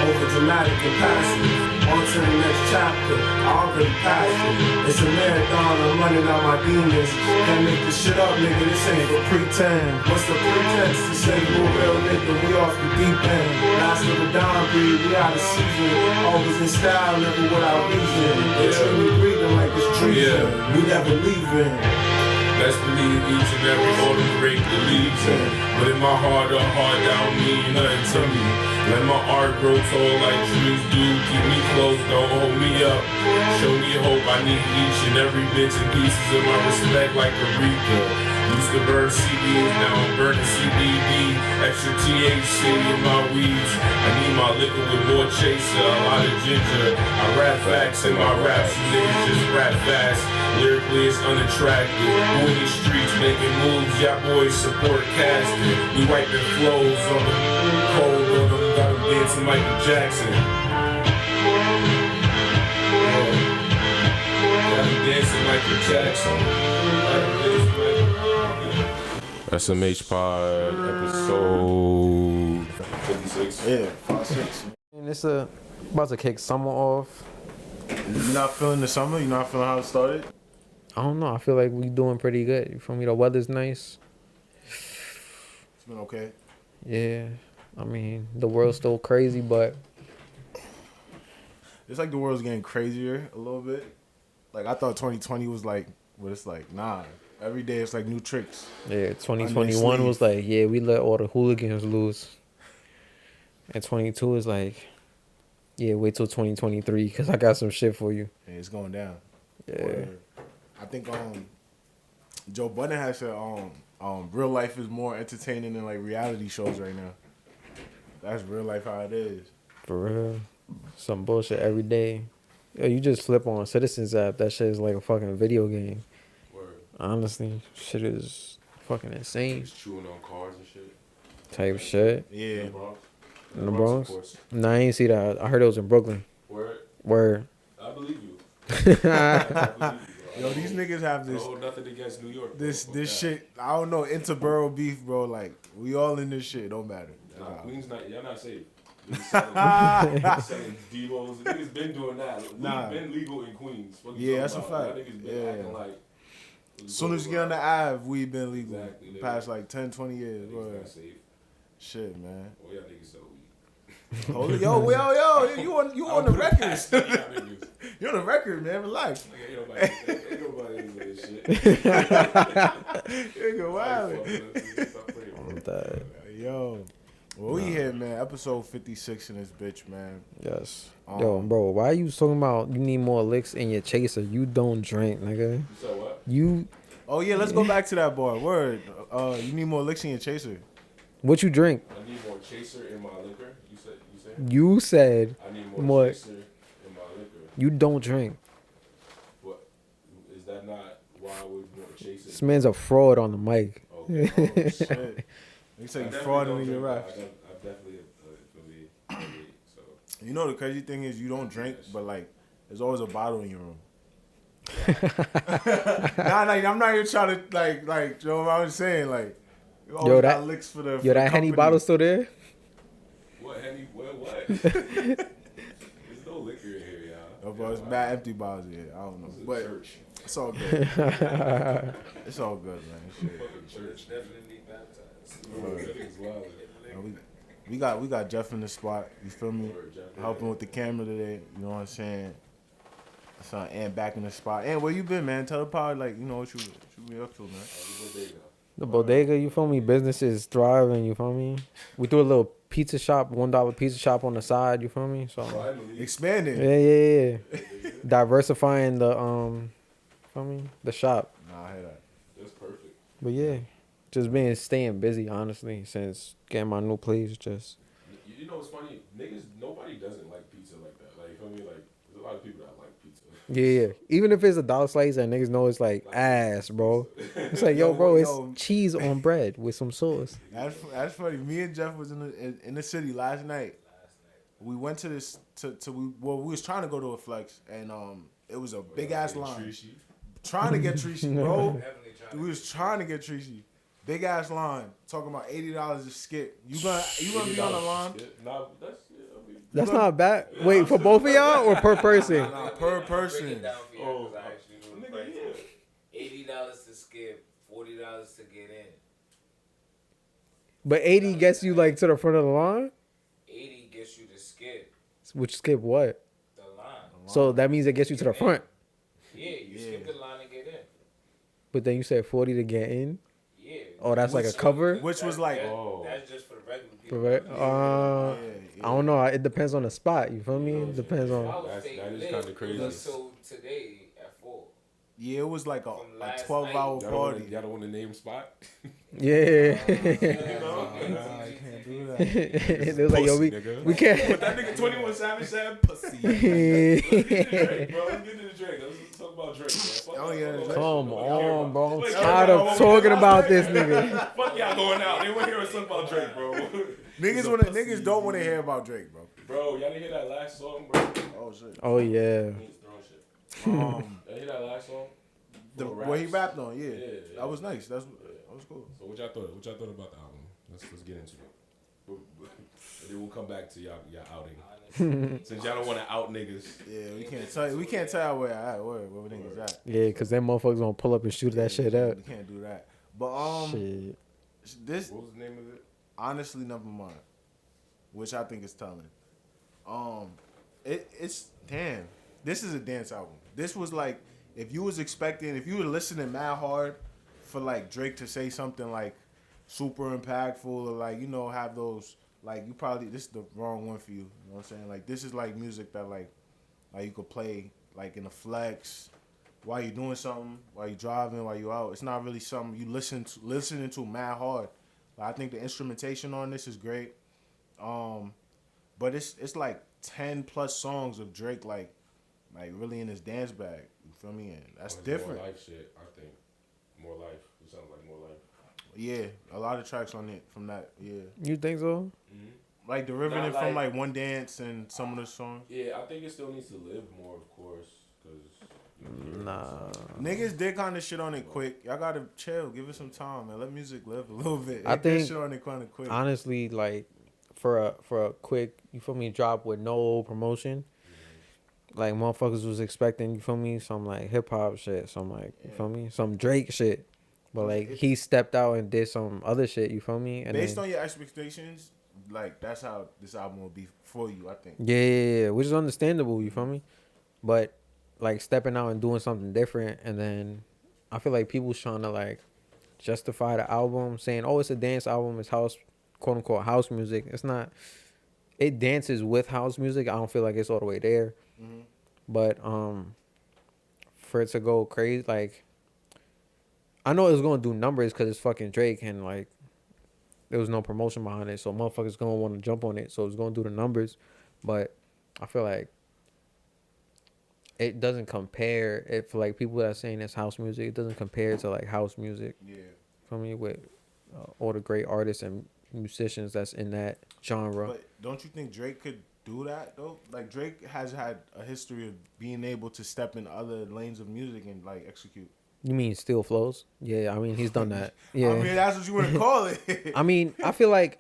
Over dramatic and passive. On to the next chapter. I already passed it. It's a marathon. I'm running out my demons. Can't make this shit up, nigga. This ain't for pretend. What's the pretense to say you a real nigga? We off the deep end. Last of the Don breed. We out of season. Always in style, never without reason. They treat me breathing like it's treason. We never leaving. Best believe each and every order break the leaves in. But in my heart, a heart that don't mean nothing to me. Let my art grow tall like trees do. Keep me close, don't hold me up. Show me hope, I need each and every bits and pieces of my respect like Aretha. Used to burn CDs, now I'm burning CBD. Extra THC in my weeds. I need my liquor with more chaser, a lot of ginger. I rap facts in my raps, you niggas just rap fast. Lyrically it's unattractive. Who in the streets making moves, y'all boys support casting. We wipe the flows on the cold on them, got them dancing Michael Jackson. Got them dancing Michael Jackson. SMH Pod episode 56. Yeah, 56. And it's about to kick summer off. You not feeling the summer? You not feeling how it started? I don't know. I feel like we doing pretty good. You feel me? The weather's nice. It's been okay. Yeah. I mean, the world's still crazy, but It's like the world's getting crazier a little bit. Like, I thought 2020 was like, what it's like, nah. Every day it's like new tricks. yeah, 2021 was like, yeah, we let all the hooligans loose. And 22 is like, yeah, wait till 2023 because I got some shit for you. Yeah, it's going down. Yeah. Word. I think Joe Budden has said real life is more entertaining than like reality shows right now. That's real life how it is. For real. Some bullshit every day. Yo, you just flip on Citizens app. That shit is like a fucking video game. Word. Honestly, shit is fucking insane. Just chewing on cars and shit. Type shit. Yeah. In the Bronx? Of course. Nah, I ain't see that. I heard it was in Brooklyn. Word. Word. I believe you. I believe you, bro. Yo, these niggas have this. No, nothing against New York. This shit. I don't know, interborough beef, bro. Like, we all in this shit. Don't matter. Nah, Queens not. Y'all not safe. Selling D-Rolls. Niggas been doing that. We've been legal in Queens. What you That's a talking about? fact. Y'all niggas been acting like. As soon as you get on the Ave, we've been legal. Exactly. The past like 10, 20 years. Niggas Word. not safe. Shit, man. Oh, y'all niggas so weak. Holy, yo, you on the record. You on the record, man. Relax. Ain't nobody into this shit. Nigga, wow. That. Yo. Well, we here, man. Episode 56 in this bitch, man. Yes. Yo, bro, why you talking about you need more licks in your chaser? You don't drink, nigga. You said what? You. Oh, yeah, let's go back to that boy. Word. You need more licks in your chaser. What you drink? I need more chaser in my liquor. You said? You said I need more chaser in my liquor. you don't drink. What? Is that not why I would want chaser? This man's a fraud on the mic. Okay. Oh, shit. You say you frauding in your raps. I definitely affiliate. So. You know, the crazy thing is you don't drink, but, like, there's always a bottle in your room. Nah, I'm not even trying to, like, you know what I'm saying? Like, you always got licks for the that Henny bottle still there? What, Henny? What? There's no liquor in here, y'all. Oh, bro, it's bad empty bottles here. I don't know. But church. it's all good. It's all good, man. Shit. Fucking church. Definitely baptized. We got Jeff in the spot. You feel me? Helping with the camera today. You know what I'm saying? So, and back in the spot. And where you been, man? Tell the pod, like, you know what you been up to, man. The bodega, you feel me? Business is thriving, you feel me? We threw a little pizza shop, $1 pizza shop on the side, you feel me? So Expanding. Yeah. Diversifying the feel me? The shop. Nah, I hear that. That's perfect. But yeah, just staying busy, honestly, since getting my new place. Just you know what's funny? Nobody doesn't like pizza like that. Like, you feel me? Like, there's a lot of people that like pizza. yeah. Even if it's $1 slice and niggas know it's like ass, bro. It's like, yo, bro, it's cheese on bread with some sauce. That's funny. Me and Jeff was in the city last night. We went to this we was trying to go to a flex and it was a big ass line. Trying to get Treachy, bro. We was trying to get Treachy. big ass line talking about $80 to skip. You gonna be on the line? Nah, That's not bad. Wait, for both of y'all or per person? Nah, per person. Break it down for you, 'cause I actually knew the price. yeah. $80 to skip, $40 to get in. But 80 gets you like to the front of the line? 80 gets you to skip Which skip what? the line. So that means it gets you to the front. Yeah, you skip the line and get in. But then you said 40 to get in? Yeah. Oh, that's like a cover? Which was like, That's just for the regular people. Correct. yeah. I don't know. It depends on the spot. You feel me? It depends on. That is kinda crazy. It was sold today at 4. yeah, it was like a From last 12-hour night. party. Y'all don't want to name spot? Yeah. I can't do that. They was like, yo, we But can't. that nigga 21 Savage said pussy. Let's get into Drake, bro. Let's get into Drake. Let's talk about Drake, man. Oh, yeah, Drake. Come on, bro. Wait, I'm tired of talking about this nigga. Fuck y'all going out. They want to hear us talk about Drake, bro. Niggas don't want to hear about Drake, bro. Bro, y'all didn't hear that last song, bro? Oh shit. Oh, yeah. He's throwing shit. Y'all hear that last song? What he rapped on, yeah. Yeah. That was nice. That was cool. So what y'all thought? What y'all thought about the album? Let's get into it. And then we'll come back to y'all outing. Since y'all don't want to out niggas. Yeah, we can't tell where niggas at. Yeah, because them motherfuckers gonna pull up and shoot that shit up. We can't do that. But Shit. this What was the name of it? honestly Never Mind, which I think is telling. It's damn. This is a dance album. This was like if you were listening mad hard for like Drake to say something like super impactful or like have those like this is the wrong one for you. You know what I'm saying? Like this is like music that like you could play like in a flex while you're doing something, while you're driving, while you're out. It's not really something you listening to mad hard. Like, I think the instrumentation on this is great. But it's like 10 plus songs of Drake like really in his dance bag. You feel me? And that's different. More life shit, I think. More life. It sounds like more life. Yeah, a lot of tracks on it from that. Yeah, You think so? Mm-hmm. like derivative Not from like- like One Dance and some of the songs. Yeah, I think it still needs to live more, of course, because Nah. Niggas did kind of shit on it quick. Y'all gotta chill, give it some time, man. Let music live a little bit. I They did think- shit on it kind of quick. Honestly, like for a quick, you feel me, drop with no promotion. Like motherfuckers was expecting, you feel me, some like hip hop shit, some like you feel me, some Drake shit. But like he stepped out and did some other shit, you feel me? And Based then, on your expectations, like that's how this album will be for you, I think. yeah, which is understandable, you feel me? But like stepping out and doing something different, and then I feel like people's trying to like justify the album, saying, "Oh, it's a dance album, it's house, quote unquote house music." It's not. It dances with house music. I don't feel like it's all the way there. Mm-hmm. But for it to go crazy, like I know it was gonna do numbers because it's fucking Drake and like there was no promotion behind it, so motherfuckers gonna want to jump on it, so it's gonna do the numbers. But I feel like it doesn't compare. If like people that are saying it's house music, it doesn't compare to like house music. Yeah. For me, with all the great artists and musicians that's in that genre. But don't you think Drake could do that though? Like Drake has had a history of being able to step in other lanes of music and like execute. You mean still flows? Yeah, I mean he's done that. Yeah, I mean that's what you want to call it. I mean I feel like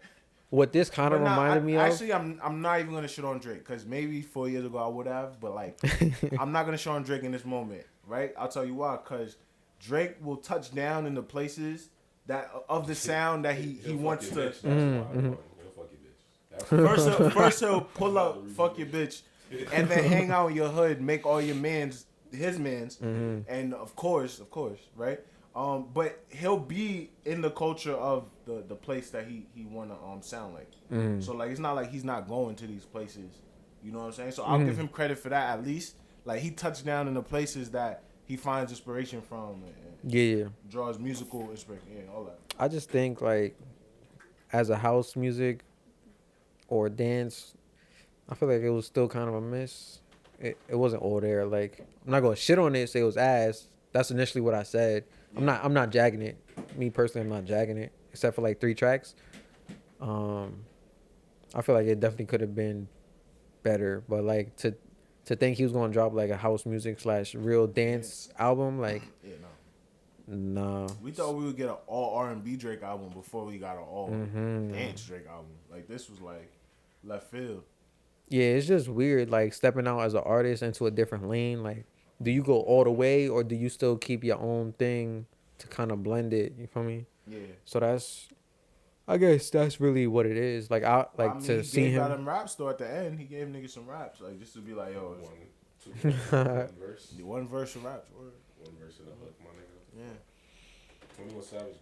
what this kind of But nah, reminded me of. Actually, I'm not even gonna shit on Drake because maybe 4 years ago I would have, but like I'm not gonna shit on Drake in this moment, right? I'll tell you why. Because Drake will touch down in the places that of the sound that he wants to. First he'll pull up, fuck your bitch, and then hang out in your hood, make all your mans his mans, and of course, right? But he'll be in the culture of the place that he wanna sound like. So like it's not like he's not going to these places. You know what I'm saying? So I'll give him credit for that at least. Like he touched down in the places that he finds inspiration from and Yeah. draws musical inspiration, yeah, all that. I just think like as a house music or dance, I feel like it was still kind of a miss. It wasn't all there. Like I'm not gonna shit on it, say it was ass. That's initially what I said. Yeah. I'm not jagging it. Me personally, I'm not jagging it, except for like 3 tracks. I feel like it definitely could have been better, but like to think he was gonna drop like a house music / real dance album, like Yeah, no. Nah. We thought we would get an all R&B Drake album before we got an all dance Drake album. Like this was like left field. Yeah, it's just weird, like stepping out as an artist into a different lane. Like, do you go all the way, or do you still keep your own thing to kind of blend it? You feel me? Yeah. So I guess that's really what it is. Like to see he gave out him. him rap store at the end. He gave niggas some raps, like just to be like, yo, One verse. one verse of raps. Word. One verse of the hook, my nigga. Yeah. 21 Savage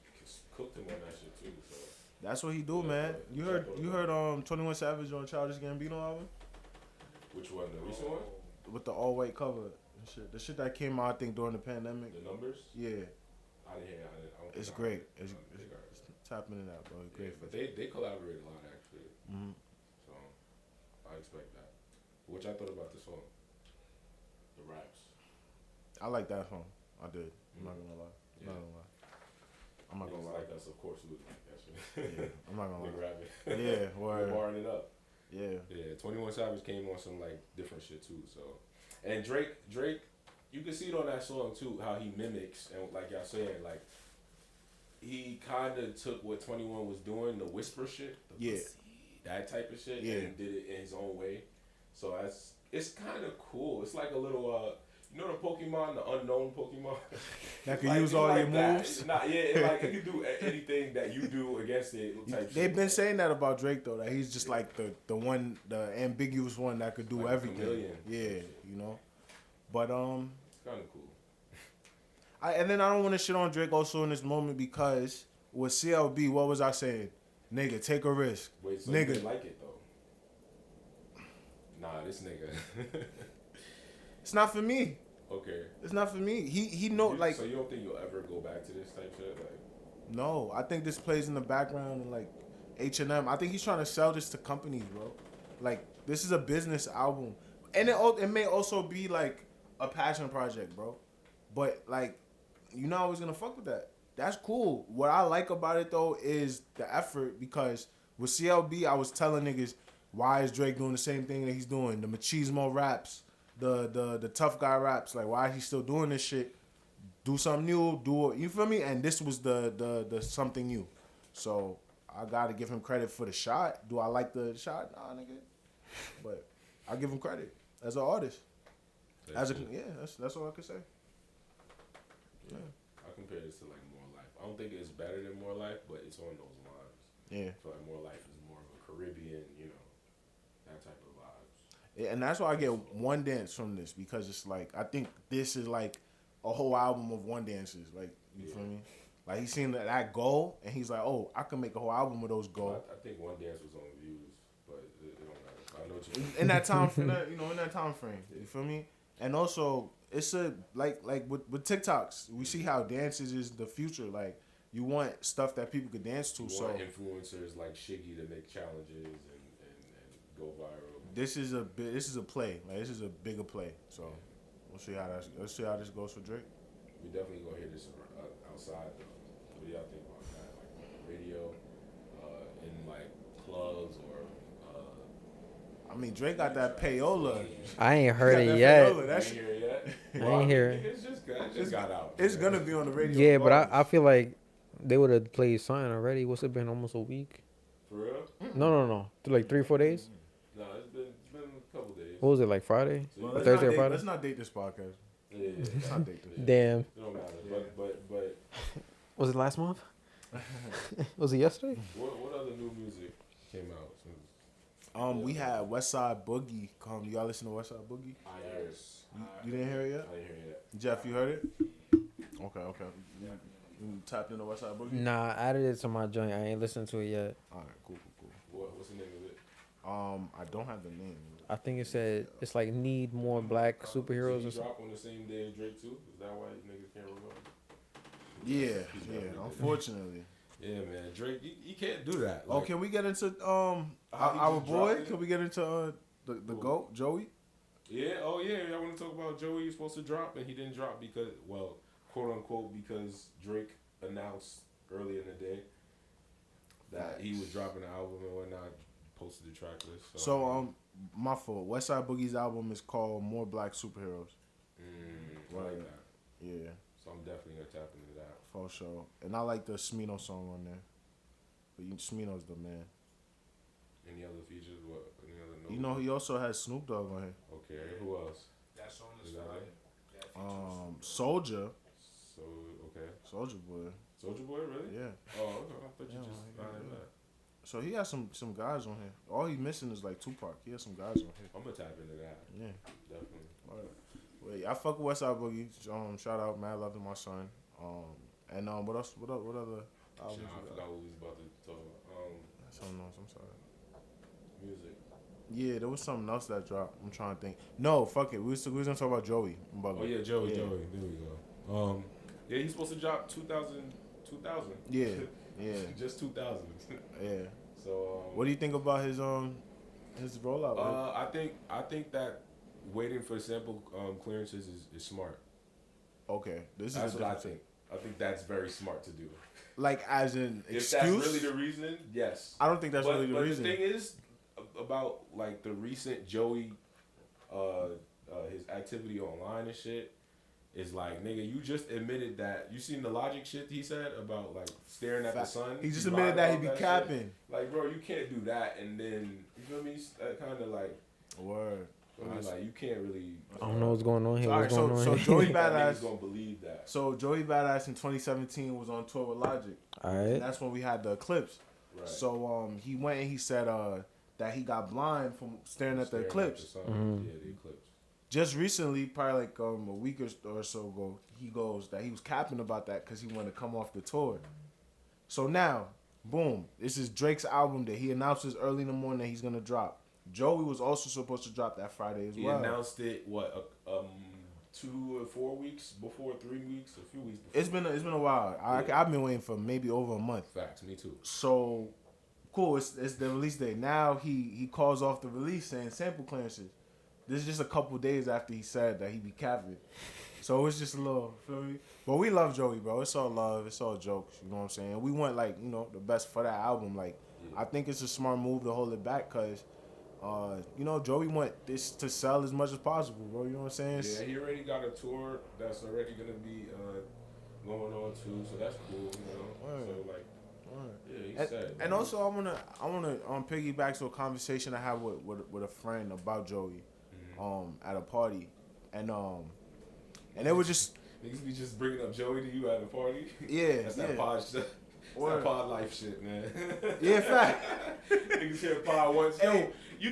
cooked him on that shit too. So That's what he do, man. You heard 21 Savage on Childish Gambino album which one? The recent one? with the all white cover and shit. The shit that came out I think during the pandemic. The numbers? Yeah, I didn't hear. I don't it's think great. I It's tap into that, bro. It's great. but they collaborate a lot actually. Mm-hmm. So I expect that. What y'all thought about the song? The raps. I like that song. I did. I'm not gonna lie. Yeah. I'm not gonna lie. Like us, of course, we like that shit. Yeah, I'm not gonna Big lie. rapping. Yeah, We're word. barring it up. Yeah. Yeah, 21 Savage came on some like different shit too. So, and Drake, you can see it on that song too how he mimics and like y'all saying like he kind of took what 21 was doing, the whisper shit, the Yeah. that type of shit, Yeah. and did it in his own way. So it's kind of cool. It's like a little you know the Pokemon, the unknown Pokemon That can Like, use you all like your that. moves. It's not, yeah, it, like it can do anything that you do against it. Type They've shit. been saying that about Drake though, that he's just like the ambiguous one that could do Like a everything. chameleon. Yeah, you know. But It's kind of cool. and then I don't want to shit on Drake also in this moment because with CLB, what was I saying? Nigga, take a risk. Wait, so you Nigga. didn't like it though? Nah, this nigga. It's not for me. Okay. It's not for me. He know like So you don't think you'll ever go back to this type shit? Like, no. I think this plays in the background and like H&M. I think he's trying to sell this to companies, bro. Like this is a business album, and it may also be like a passion project, bro. But like, you're not always gonna fuck with that. That's cool. What I like about it though is the effort because with CLB, I was telling niggas why is Drake doing the same thing that he's doing, the machismo raps, the tough guy raps. Like why is he still doing this shit? Do something new. Do it. You feel me? And this was the something new. So I gotta give him credit for the shot. Do I like the shot? Nah, nigga. But I give him credit as an artist. That's all I could say. Yeah. I compare this to like More Life. I don't think it's better than More Life, but it's on those lines. Yeah. I feel like More Life is more of a Caribbean, you know, that type of vibes. Yeah, and that's why I get one dance from this because it's like I think this is like a whole album of one dances. Like you feel me? Like he's seen that goal and he's like, oh, I can make a whole album of those goals. I think One Dance was on views, but it don't matter. I know what you mean. In that time frame, in that time frame. You feel me? And also, it's a like with TikToks, we see how dances is the future. Like you want stuff that people could dance to. You So want influencers like Shiggy to make challenges and go viral. this is a play. Like this is a bigger play. So let's see how this goes for Drake. We definitely gonna hear this outside though. What do y'all think about that? Like on the radio, in like clubs or. I mean, Drake got that payola. I ain't heard He got it that yet. payola. That I shit- ain't hear it yet. I ain't hear it. It's just got out. It's gonna be on the radio. Yeah, but regardless. I feel like they would have played something already. What's it been? Almost a week? For real? No. Like 3-4 days? No, it's been a couple days. What was it, like Friday? Well, So let's Thursday or not date- Friday? Let's not date this podcast. yeah. Let's not date this. Damn. It don't matter. But Was it last month? Was it yesterday? what other new music came out? We had Westside Boogie come. You all listen to Westside Boogie? I heard it. You didn't hear it yet? I didn't hear it. Jeff, you heard it? Okay. You tapped into Westside Boogie? Nah, I added it to my joint. I ain't listened to it yet. All right, cool. What's the name of it? I don't have the name. I think it said it's like need more black superheroes Did or he something. drop on the same day as Drake too? Is that why niggas can't remember? Yeah. Unfortunately. Yeah, man. Drake, you can't do that. Oh, can we get into How he our just boy? dropped it? Can we get into the GOAT, Joey? Yeah. Oh, yeah. I want to talk about Joey. He was supposed to drop, and he didn't drop because, well, quote unquote, because Drake announced earlier in the day that he was dropping an album and whatnot. Posted the track list. So my fault. Westside Boogie's album is called More Black Superheroes. I like Right. that. Yeah. So I'm definitely gonna tap into that. For sure. And I like the Smino song on there. But Smino's the man. Any other features? What? Any other notes? You know, he also has Snoop Dogg on here. Okay, who else? That song is Is that fire. it? That features. Soldier. So, okay. Soldier Boy. Soldier Boy, really? Yeah. Oh, okay. I thought you Yeah, just yeah, added yeah. that. So he has some guys on here. All he's missing is like Tupac. He has some guys on here. I'm gonna tap into that. Yeah. Definitely. Wait, I fuck with Westside Boogie. Shout out, Mad Love to my son. And what else? What other albums? Shit, I you got? forgot what we was about to talk about. Something else. I'm sorry. Music. Yeah, there was something else that dropped. I'm trying to think. No, fuck it. We was gonna talk about Joey. Oh yeah, Joey. There we go. Yeah, he's supposed to drop 2000. Yeah, yeah, Just 2000. yeah. So. What do you think about his rollout? Man? I think that waiting for sample clearances is smart. Okay, this That's is what I think. I think that's very smart to do. Like as an If excuse. that's really the reason, yes. I don't think that's really the but reason. the thing is about like the recent Joey, his activity online and shit, is like, nigga, you just admitted that you seen the Logic shit he said about like staring at the sun. He just lied admitted that he about be shit. capping. Like, bro, you can't do that, and then you feel me? That kind of like, Word. I mean, like you can't really. I don't know what's going on here. Alright, What's going on so here? Joey That Badass. niggas gonna believe that. So Joey Badass in 2017 was on tour with Logic. All And right. that's when we had the eclipse. Right. So he went and he said that he got blind from staring at the eclipse. sun. Mhm. Yeah, the eclipse. Just recently, probably like a week or so ago, he goes that he was capping about that because he wanted to come off the tour. So now, boom, this is Drake's album that he announces early in the morning that he's gonna drop. Joey was also supposed to drop that Friday as He well. announced it 2 or 4 weeks before, 3 weeks, a few weeks before. It's been a while. I've been waiting for maybe over a month. Facts, me too. So cool. It's the release date. Now he calls off the release saying sample clearances. This is just a couple days after he said that he be capping. So it's just a little, feel me? But we love Joey, bro. It's all love. It's all jokes. You know what I'm saying? We want like, the best for that album. Like, Yeah. I think it's a smart move to hold it back because, Joey want this to sell as much as possible, bro. You know what I'm saying? Yeah, he already got a tour that's already gonna be going on too, so that's cool. Word. So like, Word. yeah, he And, said. and also, I wanna piggyback to a conversation I had with a friend about Joey, at a party, and it was just Niggas be just bringing up Joey to you at a party. yeah, That's yeah. that pod shit. That's that pod life shit, man. Yeah, fact. Niggas hear pod once. Hey. You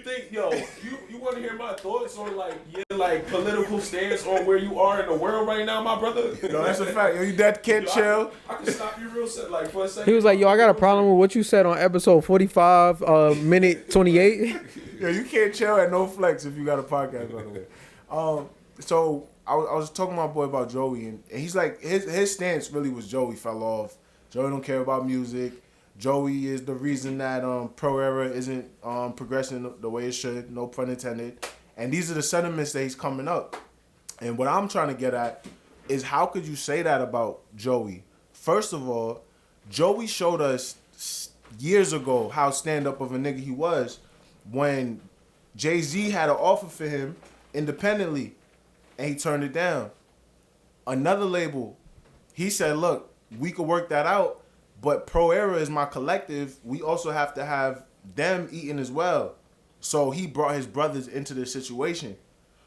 want to hear my thoughts on like your like political stance on where you are in the world right now, my brother? No, that's a fact. Yo, you dead kid, chill. I can stop you real set like for a second. He was like, "Yo, I got a problem with what you said on episode 45, minute 28." Yo, you can't chill at no flex if you got a podcast, by the way. So I was talking to my boy about Joey, and he's like, his stance really was Joey fell off. Joey don't care about music. Joey is the reason that Pro Era isn't progressing the way it should. No pun intended. And these are the sentiments that he's coming up. And what I'm trying to get at is how could you say that about Joey? First of all, Joey showed us years ago how stand-up of a nigga he was when Jay-Z had an offer for him independently, and he turned it down. Another label, he said, look, we could work that out, but Pro Era is my collective. We also have to have them eating as well. So he brought his brothers into the situation.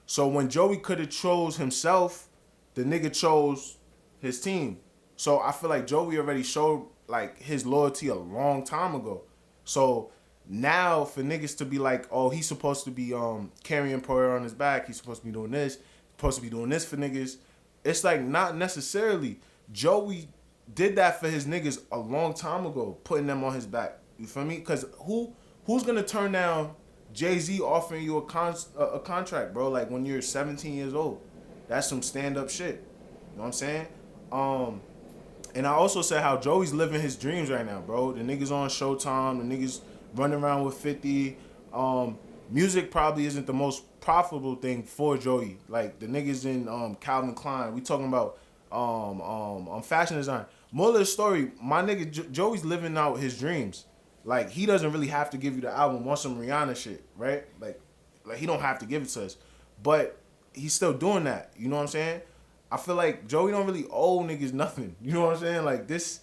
So when Joey could have chose himself, the nigga chose his team. So I feel like Joey already showed like his loyalty a long time ago. So now for niggas to be like, oh, he's supposed to be carrying Pro Era on his back. He's supposed to be doing this. Supposed to be doing this for niggas. It's like not necessarily. Joey did that for his niggas a long time ago, putting them on his back. You feel me? Because who's gonna turn down Jay-Z offering you a contract, bro? Like when you're 17 years old, that's some stand up shit. You know what I'm saying? And I also said how Joey's living his dreams right now, bro. The niggas on Showtime, the niggas running around with 50. Music probably isn't the most profitable thing for Joey. Like the niggas in Calvin Klein, we talking about fashion design. Moral of the story, my nigga Joey's living out his dreams. Like he doesn't really have to give you the album on some Rihanna shit, right? Like he don't have to give it to us, but he's still doing that. You know what I'm saying? I feel like Joey don't really owe niggas nothing. You know what I'm saying? Like this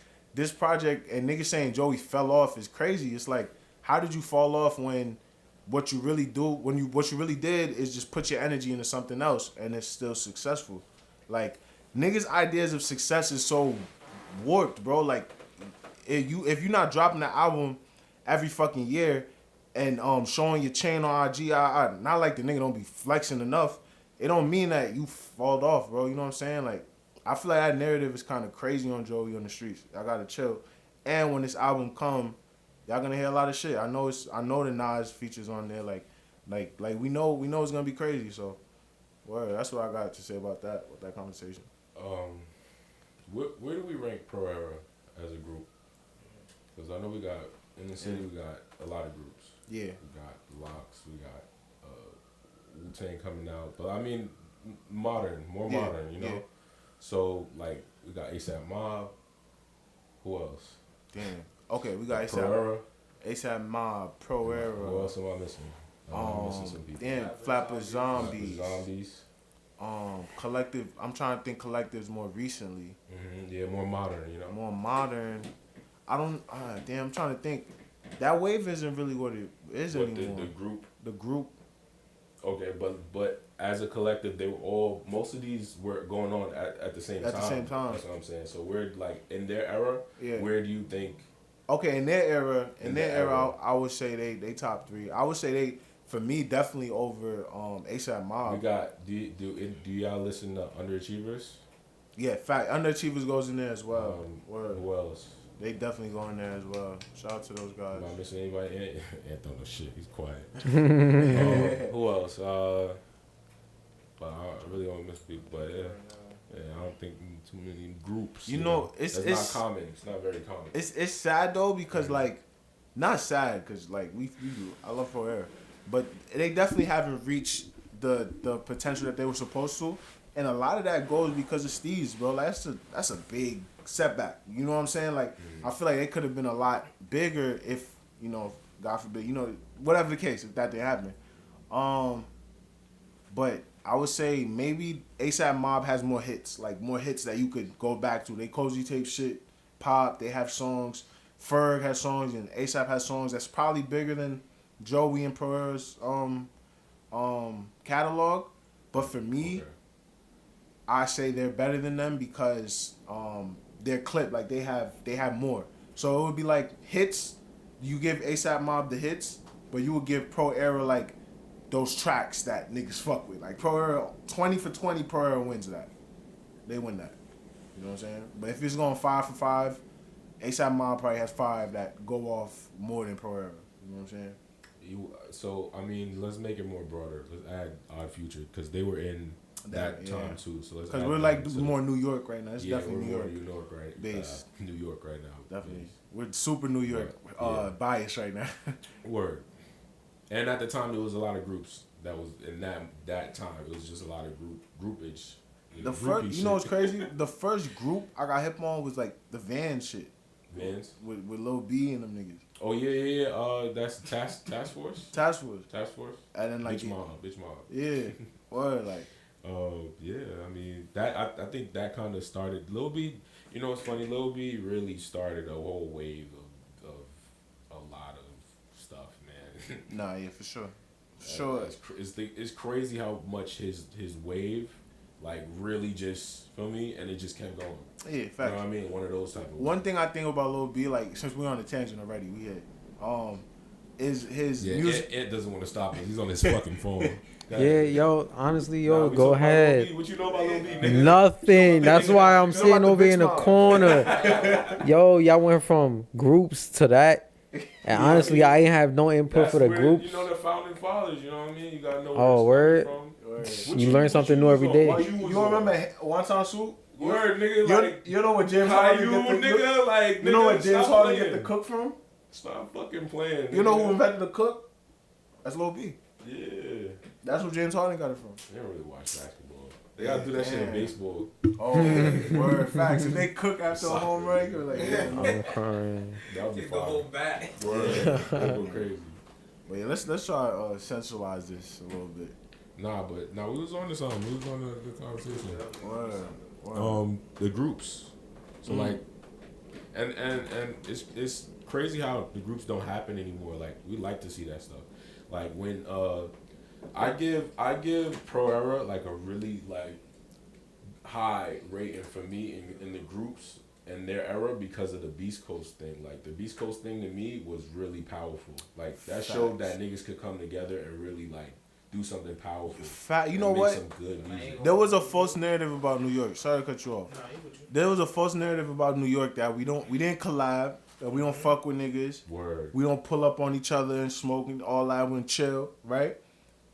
project and niggas saying Joey fell off is crazy. It's like, how did you fall off when what you really did is just put your energy into something else and it's still successful? Like niggas' ideas of success is so warped, bro. Like if you're not dropping the album every fucking year and showing your chain on IG, not like the nigga don't be flexing enough. It don't mean that you fall off, bro. You know what I'm saying? Like, I feel like that narrative is kind of crazy on Joey on the streets. Y'all gotta chill. And when this album come, y'all gonna hear a lot of shit. I know the Nas features on there. Like we know it's gonna be crazy. So, word. That's what I got to say about that. With that conversation. Where do we rank Pro Era as a group? Because I know we got in the city, we got a lot of groups. Yeah. We got Locks. We got Wu-Tang coming out, but I mean modern, more modern, you know. Yeah. So like we got ASAP Mob. Who else? Damn. Okay, we got Pro Era. ASAP Mob, Pro Era. Who else am I missing? I'm missing some people. Damn, Flapper Zombies. Zombies. Collective. I'm trying to think Collectives more recently. Mm-hmm. Yeah, more modern, you know. More modern. I don't. Damn, I'm trying to think. That wave isn't really what it is anymore. The group. Okay, but as a collective, they were all, most of these were going on at the same time. At the same time. That's what I'm saying. So we're like in their era. Yeah. Where do you think? Okay, in their era, I would say they top 3. I would say they, for me, definitely over ASAP Mob. We got do y'all listen to Underachievers? Yeah, fact. Underachievers goes in there as well. Who else? They definitely go in there as well. Shout out to those guys. Am I missing anybody? Ant don't know shit. He's quiet. Who else? But I really don't miss people. But yeah, I don't think too many groups. You know, it's not common. It's not very common. It's sad though because like, not sad because like I love Pro Era, but they definitely haven't reached the potential that they were supposed to, and a lot of that goes because of Steve's, bro. Like, that's a big setback. You know what I'm saying? Like, I feel like it could have been a lot bigger if, you know, God forbid, you know, whatever the case, if that didn't happen. But I would say maybe ASAP Mob has more hits that you could go back to. They Cozy Tape shit, pop, they have songs. Ferg has songs and ASAP has songs that's probably bigger than Joey and Pro Era's catalog. But for me, I say they're better than them because their clip, like they have more. So it would be like hits, you give ASAP Mob the hits, but you would give Pro Era like those tracks that niggas fuck with. Like Pro Era, 20 for 20, Pro Era wins that. They win that. You know what I'm saying? But if it's going 5 for 5, ASAP Mob probably has 5 that go off more than Pro Era. You know what I'm saying? So, I mean, let's make it more broader. Let's add Odd Future because they were in that time too. So let's. Because we're like more New York right now. It's definitely New York. New York right based. New York right now. Definitely. We're super New York biased right now. Word. And at the time, there was a lot of groups that was in that time. It was just a lot of groupage. The first, you know what's crazy? The first group I got hip on was like the Van shit. Vans? With Lil B and them niggas. Oh yeah. That's Task Force? Task Force. And then like... Bitch Mob. Yeah. Word, like... Yeah, I mean, that I think that kind of started... Lil B, you know what's funny? Lil B really started a whole wave of a lot of stuff, man. Nah, yeah, for sure. Sure. It's crazy how much his wave... like really just, feel me? And it just kept going. Yeah, fact. You know what I mean? One of those type of One thing I think about Lil B, like, since we're on the tangent already, is his music. Ed doesn't want to stop it. He's on his fucking phone. Yeah, yo, honestly, go ahead. What you know about Lil B, nigga? Nothing. That's why I'm sitting over in the corner. Yo, y'all went from groups to that. And honestly, I ain't have no input for the groups. You know the founding fathers, you know what I mean? You gotta know where it's from. You learn something new every day. You remember One Time Swoop? Word, nigga, you know what James Harden get you know what James Harden get the cook from? Stop fucking playing. You know who invented the cook? That's Lil B. Yeah. That's where James Harden got it from. They don't really watch basketball. They gotta do that shit in baseball. Oh, word, facts. If they cook after a home run, you're like, I'm crying. That would be Take the whole back. Word. That go crazy. But yeah, let's try to centralize this a little bit. Nah, we was on to something. We was on the conversation. Word. The groups. So like, and it's crazy how the groups don't happen anymore. Like we like to see that stuff. Like when I give Pro Era like a really like high rating for me in the groups and their era because of the Beast Coast thing. Like the Beast Coast thing to me was really powerful. Like that showed that niggas could come together and really like do something powerful. You know make what? Some good music. There was a false narrative about New York. Sorry to cut you off. There was a false narrative about New York that we didn't collab, that we don't fuck with niggas. Word. We don't pull up on each other and smoke and all that and chill, right?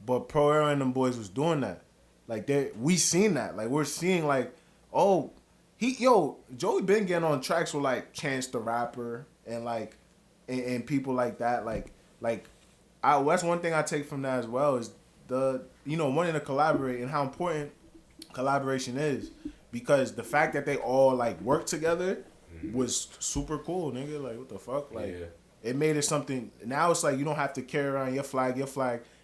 But Pro Era and them boys was doing that. Like we seen that. Like we're seeing like, oh, Joey been getting on tracks with like Chance the Rapper and like and people like that. That's one thing I take from that as well is wanting to collaborate and how important collaboration is, because the fact that they all like work together was super cool, nigga. Like what the fuck? Like it made it something. Now it's like you don't have to carry around your flag.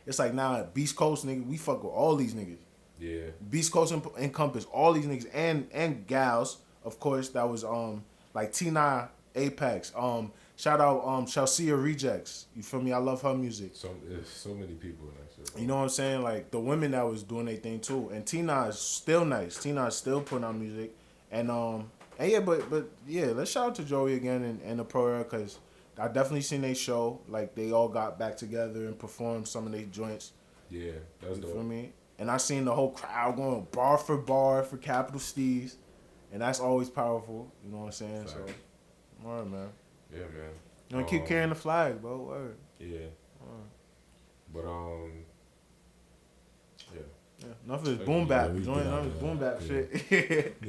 It's like now at Beast Coast, nigga, we fuck with all these niggas. Yeah. Beast Coast encompass all these niggas and gals, of course. That was like T9 Apex. Shout out Chelsea Rejects. You feel me? I love her music. There's so many people in that shit. You know what I'm saying? Like the women that was doing their thing too. And T9 is still nice. T9 is still putting out music. And yeah, but yeah, let's shout out to Joey again and the Pro Era, because I definitely seen they show. Like they all got back together and performed some of their joints. Yeah, that's dope. You feel me? And I seen the whole crowd going bar for Capital Steez, and that's always powerful. You know what I'm saying? Fact. So, word, man. Yeah, man. You gonna keep carrying the flag, bro. Word. Yeah. But Yeah. Enough of this boom bap. Join enough of this boom bap shit.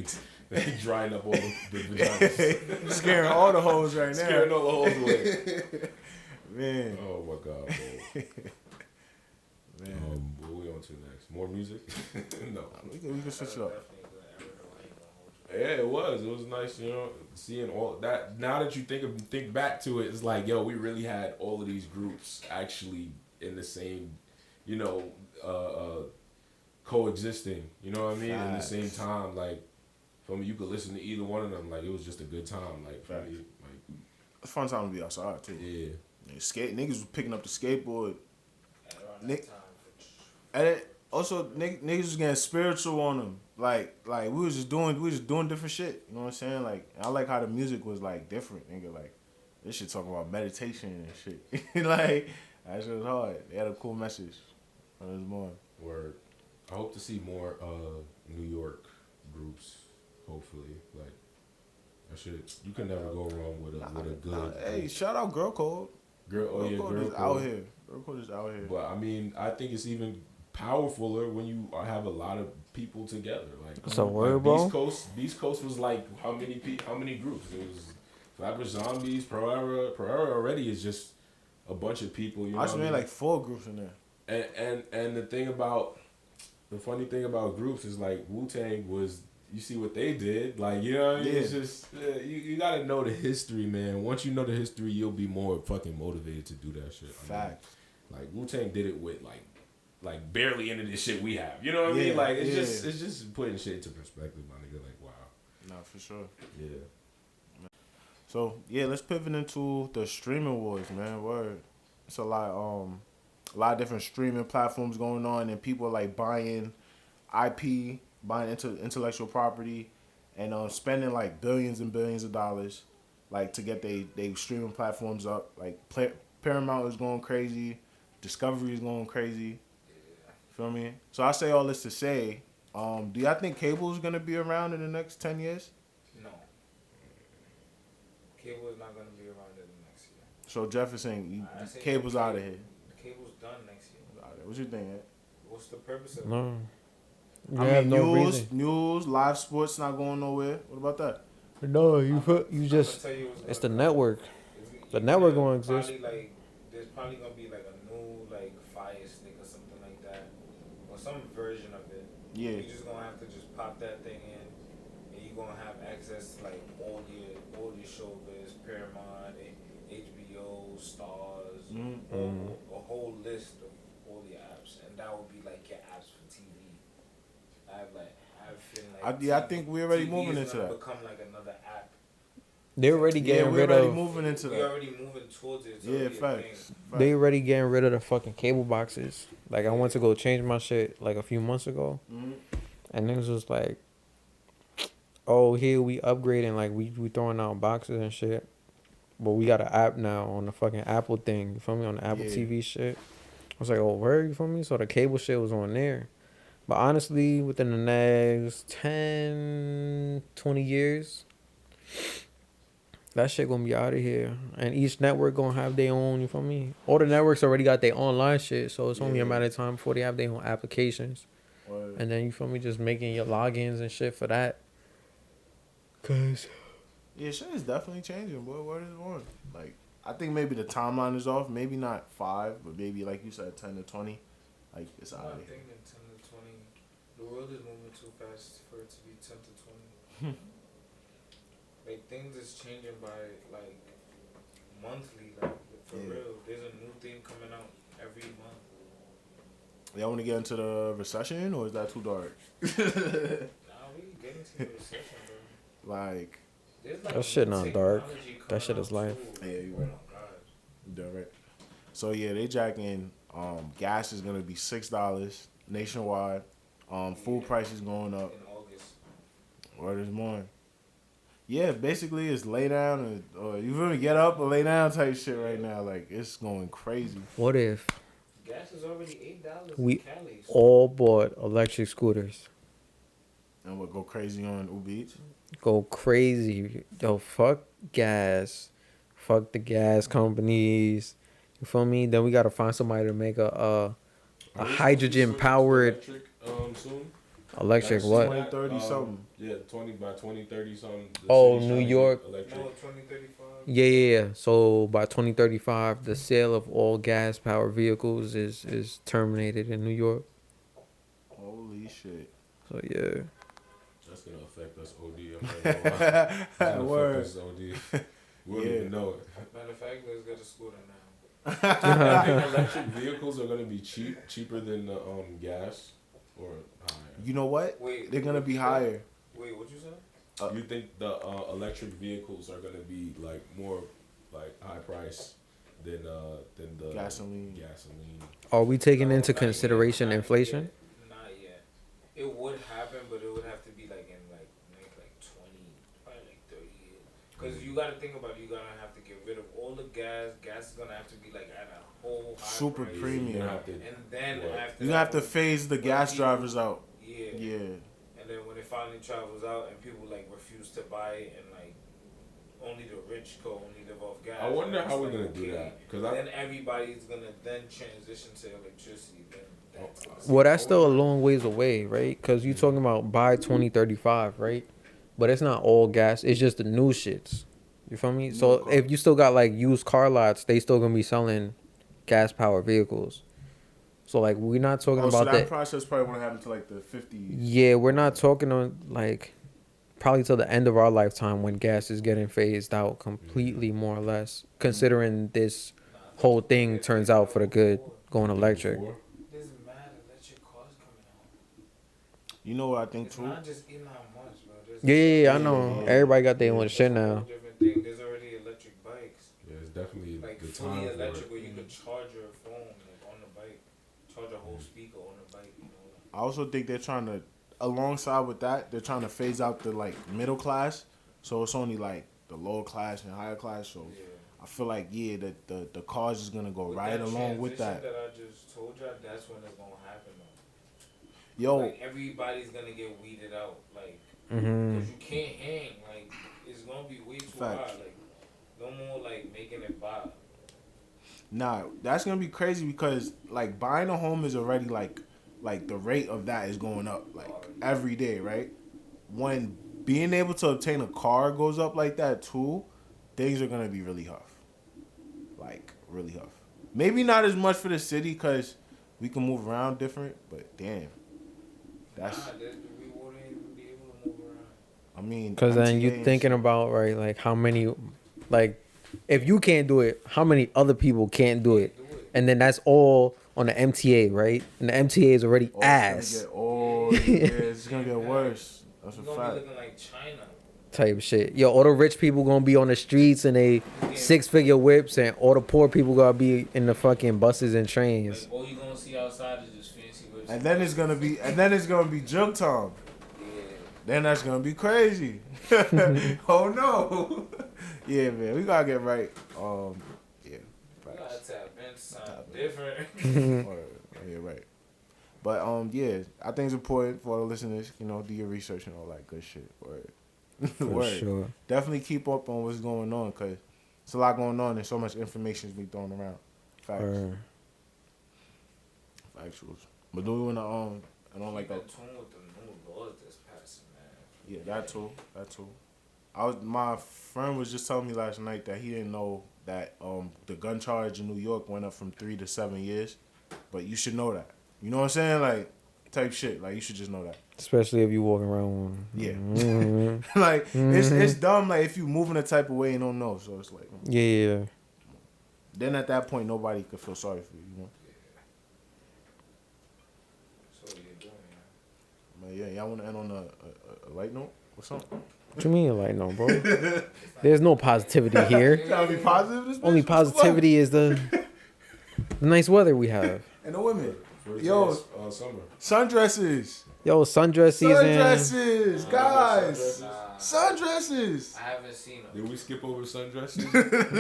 drying up all the vaginas. Scaring all the hoes right now. Scaring all the hoes away. Man. Oh my god, bro. Man. What we on to next? More music? No. We can switch it up. Yeah, it was. It was nice, seeing all that. Now that you think back to it, it's like, yo, we really had all of these groups actually in the same, coexisting. You know what I mean? In the same time, like, for me, you could listen to either one of them. Like, it was just a good time. Like, for me, like, it's a fun time to be outside too. Yeah. Niggas was picking up the skateboard. And also, niggas was getting spiritual on them. Like we was just doing different shit. You know what I'm saying? Like, I like how the music was like different, nigga. Like, this shit talking about meditation and shit. Like, that shit was hard. They had a cool message. It was more. Word. I hope to see more New York groups. Hopefully, like that shit. You can never go wrong with a good. Hey, shout out Girl Code. Girl Code is out here. Girl Code is out here. But I mean, I think it's even powerfuler when you have a lot of people together. Like some word, bro. Beast Coast was like how many groups? It was Flatbush Zombies, Pro Era. Pro Era already is just a bunch of people. You know, I mean like 4 groups in there. And the funny thing about groups is like Wu-Tang was. You see what they did, like, you know what I mean? Yeah. It's just you gotta know the history, man. Once you know the history, you'll be more fucking motivated to do that shit. Fact. Like Wu-Tang did it with like barely any of this shit we have. You know what I mean? Like it's just putting shit into perspective, my nigga. Like wow. Nah, for sure. Yeah. So yeah, let's pivot into the streaming wars, man. Word. It's a lot of different streaming platforms going on, and people like buying IP. Buying intellectual property and spending like billions and billions of dollars like to get they streaming platforms up. Like Paramount is going crazy, Discovery is going crazy. Feel me? So I say all this to say, do y'all think cable is gonna be around in the next 10 years? No. Cable is not gonna be around in the next year. So Jefferson, cable's out of here. Cable's done next year. What you think? Ed? What's the purpose of it? No. News, live sports not going nowhere. What about that? No, it's the network. The network gonna exist. There's probably gonna be like a new like Fire Stick or something like that, or some version of it. Yeah. You're just gonna have to just pop that thing in, and you're gonna have access to like all your shows, Paramount, HBO, Stars, a whole list of all all your apps, and that would be like your apps for TV. I feel I think we're already TV moving is into gonna that. become like another app. They're already getting we're rid already of. moving into We're that. already moving towards it. It's Yeah, already a facts. thing. They already getting rid of the fucking cable boxes. Like I went to go change my shit like a few months ago, Mhm. and niggas was like, "Oh, here we upgrading. Like we throwing out boxes and shit, but we got an app now on the fucking Apple thing. You feel me? On the Apple Yeah. TV shit." I was like, "Oh, where you feel me?" So the cable shit was on there, but honestly, within the next 10, 20 years. That shit gonna be out of here, and each network gonna have their own. You feel me? All the networks already got their online shit, so it's only a Yeah. matter of time before they have their own applications. Word. And then you feel me, just making your logins and shit for that. Cause Yeah, shit is definitely changing, boy. What is on? Like, I think maybe the timeline is off. Maybe not 5, but maybe like you said, 10 to 20. Like it's I'm out not of here. thinking 10 to 20. The world is moving too fast for it to be 10 to 20. Like things is changing by like monthly, like for Yeah. real. There's a new thing coming out every month. Y'all want to get into the recession, or is that too dark? Nah, we getting to the recession, bro. Like, There's like That shit new not dark. technology That shit coming is out, life. too. Yeah, you Oh right. my god. you right. So yeah, they jacking. Gas is gonna be $6 nationwide. Food prices going up. In August. Word is more. Yeah, basically it's lay down or you really get up or lay down type shit right now. Like it's going crazy. what if Gas is already $8 We in Cali. So all bought electric scooters? And we'll go crazy on Uber Eats. Go crazy, yo! Fuck gas, fuck the gas companies. You feel me? Then we gotta find somebody to make a Are we supposed to be hydrogen switching to powered electric, soon? electric That's what? 2030 something. Yeah, 2030 something. the Oh, city's New trying to get York. Electric. no, 2035. Yeah. So by 2035, the sale of all gas powered vehicles is terminated in New York. Holy shit. So yeah. That's gonna affect us OD. I'm not gonna lie. It's gonna Word. affect us OD. We wouldn't Yeah. even know it. Matter of fact, let's get a scooter now. I think electric vehicles are gonna be cheaper than the gas or higher. You know what? Wait, They're gonna what be you said? higher. Wait, what you said? You think the electric vehicles are gonna be like more like high price than the Gasoline. Gasoline. Are we taking No, into not consideration yet, not inflation? yet, Not yet. It would happen, but it would have to be like in like maybe like 20, probably like 30 years. Because you got to think about it, you're gonna have to get rid of all the gas. Gas is gonna have to be like at a whole high Super price. premium. You're gonna have to, And then What? after You're gonna have that, to phase the when gas people- drivers out. Yeah. Yeah. And then when it finally travels out and people like refuse to buy it and like only the rich go only live off gas. I wonder and how it's we're like, gonna do okay, that, 'cause then everybody's gonna then transition to electricity. Then that's Well, that's still a long ways away, right? Because you talking about by 2035, right? But it's not all gas. It's just the new shits. You feel me? So car. if you still got like used car lots, they still gonna be selling gas powered vehicles. So like we're not talking Oh, so about that that. process probably won't happen to like the 50s. Yeah, we're not talking on like probably till the end of our lifetime when gas is getting phased out completely, more or less. Considering this whole thing turns out for the good, going electric. Before. There's mad electric cars coming out. You know what I think It's too? not just Elon Musk, bro. There's Yeah, I know. Yeah. Everybody got their own It's shit a whole now. different thing. There's already electric bikes, Yeah, it's definitely like the fully time for electric, it. where you could charge your phone like on the bike, charge a whole speaker on the bike. You know. I also think they're trying to, alongside with that, they're trying to phase out the like middle class. So it's only like the lower class and higher class. So Yeah. I feel like the cars is gonna go With right that along with transition that. I just told you, that's when it's gonna happen. Though. Yo, Like everybody's gonna get weeded out, like Mm-hmm. because you can't hang. Like it's gonna be way too Facts. high. Like no more like making it by. nah, that's gonna be crazy because like buying a home is already like the rate of that is going up like every day, right? When being able to obtain a car goes up like that too, things are gonna be really tough. Like really tough. Maybe not as much for the city because we can move around different, but damn, that's. We wouldn't even be able to move around. I mean, Because then MTA you and thinking shit. about, right, like how many, like, if you can't do it, how many other people can't do it? Do it. And then that's all on the MTA, right? And the MTA is already ass It's gonna get worse. That's a You're gonna fact. be looking like China. type shit. Yo, all the rich people gonna be on the streets in a 6-figure whips, and all the poor people gonna be in the fucking buses and trains. Like, all you gonna see outside is just fancy whips. And then it's gonna be junk time. Yeah. Then that's gonna be crazy. Oh no. Yeah, man, we gotta get right. Yeah. You gotta tap in something different. Yeah, right. But yeah, I think it's important for the listeners, do your research and all that good shit. Word. For sure. Definitely keep up on what's going on, cause it's a lot going on and so much information is being thrown around. Facts. Factuals. But do we wanna I don't like that. Keep in tune with the new laws that's passing, man. Yeah, that too. My friend was just telling me last night that he didn't know that the gun charge in New York went up from 3 to 7 years, but you should know that. You know what I'm saying? Like type shit. Like you should just know that. Especially if you walking around one. Yeah. Mm-hmm. Like it's dumb. Like if you moving a type of way and don't know, so it's like. Yeah. Then at that point, nobody could feel sorry for you. So what you doing, man? But yeah, y'all want to end on a light note or something? What you mean, like, no, bro? There's no positivity here. Gotta be positive. This Only bitch? positivity is the nice weather we have. And the women. First Yo, summer. Sundresses. Yo, sundress season. Sundresses, guys. Nah, Sundresses. I haven't seen them. Did we skip over sundresses?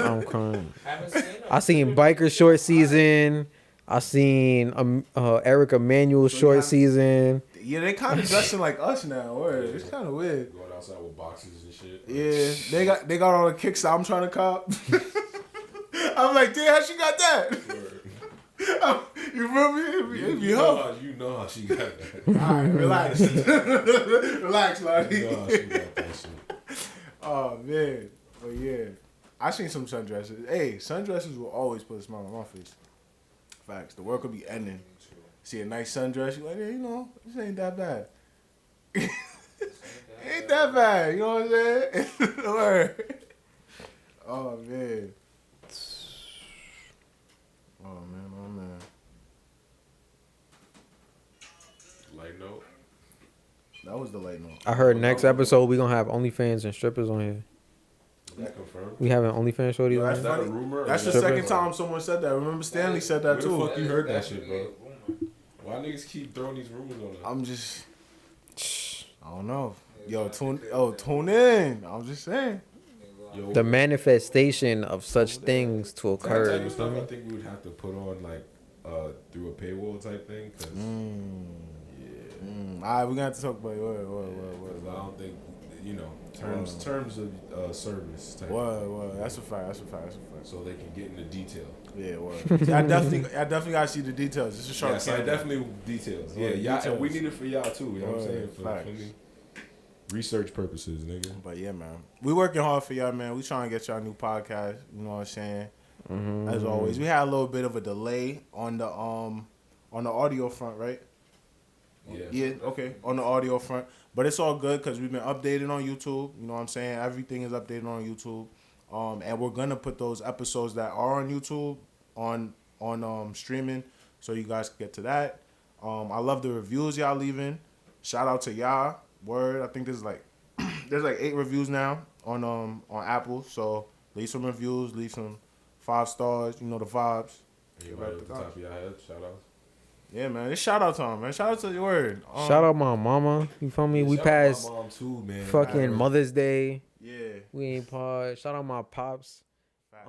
I'm crying. I haven't seen them. I seen biker short season. I seen Eric Emanuel short season. Yeah, they kind of dressing like us now. Word. It's kind of weird. Going outside with boxes and shit. Yeah, they got all the kicks that I'm trying to cop. I'm like, damn, how she got that? You feel me? You know how she got that. All right, relax. Relax, Lottie. You know how she got that shit. Oh, man. But yeah, I seen some sundresses. Hey, sundresses will always put a smile on my face. Facts. The work will be ending. See a nice sundress, you're like, yeah, this ain't that bad. Ain't that bad, you know what I'm saying? Word. Oh, man. Oh, man. Light note. That was the light note. I heard next episode we gonna have OnlyFans and strippers on here. Is that confirmed? We having OnlyFans shorties on That's Is here. that a funny. rumor? or That's the is that- second time someone said that. Remember Stanley said that Where the too. fuck you heard that shit, Definitely bro? a rumor. Why niggas keep throwing these rumors on us? I'm just, I don't know. Yo, tune in. I'm just saying. Yo, The manifestation of such things to that occur. type You of feel stuff me? I think we would have to put on like through a paywall type thing. Cause, All right, we're gonna have to talk about it. I don't think terms of service type. What? That's a fact. So they can get into detail. Yeah, what? I definitely gotta see the details. It's a short Yes, I camera. definitely details. Yeah, Word, y'all, and we details. need it for y'all too. You know what I'm saying? Word, For facts. research purposes, nigga. But yeah, man, we working hard for y'all, man. We trying to get y'all a new podcast. You know what I'm saying? As always, we had a little bit of a delay on the audio front, right? Yeah, okay, on the audio front. But it's all good because we've been updated on YouTube. You know what I'm saying? Everything is updated on YouTube. And we're going to put those episodes that are on YouTube on streaming so you guys can get to that. I love the reviews y'all leaving. Shout out to y'all. Word, I think there's like 8 reviews now on Apple. So leave some reviews, leave some 5 stars. You know the vibes. Anybody at the top of your head? Shout out. Yeah, man. It's shout out time, man. Shout out to your word. Shout out my mama. You feel me? We Shout out my passed mom too, man. fucking Mother's Day. Yeah. We ain't pod. Shout out my pops. Fact.